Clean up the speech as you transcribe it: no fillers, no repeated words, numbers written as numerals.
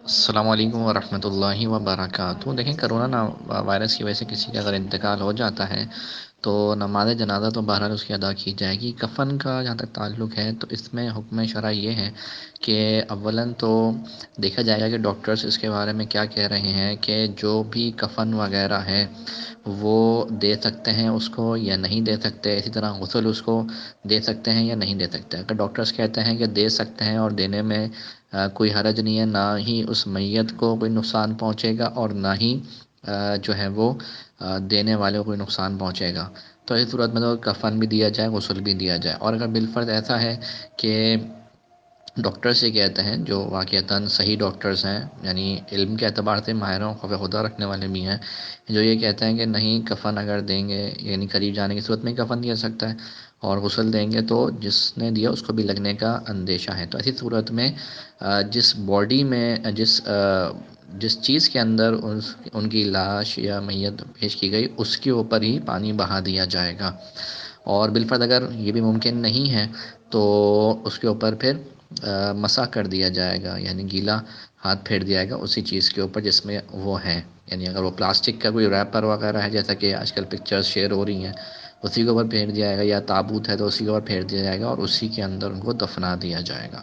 السلام علیکم ورحمۃ اللہ وبرکاتہ۔ دیکھیں کرونا وائرس کی وجہ سے کسی کا اگر انتقال ہو جاتا ہے تو نماز جنازہ تو بہرحال اس کی ادا کی جائے گی۔ کفن کا جہاں تک تعلق ہے تو اس میں حکم شرع یہ ہے کہ اولاً تو دیکھا جائے گا کہ ڈاکٹرز اس کے بارے میں کیا کہہ رہے ہیں کہ جو بھی کفن وغیرہ ہے وہ دے سکتے ہیں اس کو یا نہیں دے سکتے، اسی طرح غسل اس کو دے سکتے ہیں یا نہیں دے سکتے۔ اگر ڈاکٹرز کہتے ہیں کہ دے سکتے ہیں اور دینے میں کوئی حرج نہیں ہے، نہ ہی اس میت کو کوئی نقصان پہنچے گا اور نہ ہی جو ہے وہ دینے والے کو کوئی نقصان پہنچے گا، تو اس صورت میں تو کفن بھی دیا جائے، غسل بھی دیا جائے۔ اور اگر بالفرض ایسا ہے کہ ڈاکٹر سے کہتے ہیں جو واقعتاً صحیح ڈاکٹرز ہیں، یعنی علم کے اعتبار سے ماہروں خوف خدا رکھنے والے بھی ہیں، جو یہ کہتے ہیں کہ نہیں کفن اگر دیں گے یعنی قریب جانے کی صورت میں کفن دیا سکتا ہے، اور غسل دیں گے تو جس نے دیا اس کو بھی لگنے کا اندیشہ ہے۔ تو ایسی صورت میں جس باڈی میں جس چیز کے اندر ان کی لاش یا میت پیش کی گئی اس کے اوپر ہی پانی بہا دیا جائے گا۔ اور بالفرض اگر یہ بھی ممکن نہیں ہے تو اس کے اوپر پھر مسح کر دیا جائے گا، یعنی گیلا ہاتھ پھیر دیا گا اسی چیز کے اوپر جس میں وہ ہے، یعنی اگر وہ پلاسٹک کا کوئی ریپر وغیرہ ہے جیسا کہ آج کل پکچرز شیئر ہو رہی ہیں اسی کے اوپر پھیر دیا جائے گا، یا تابوت ہے تو اسی کے اوپر پھیر دیا جائے گا اور اسی کے اندر ان کو دفنا دیا جائے گا۔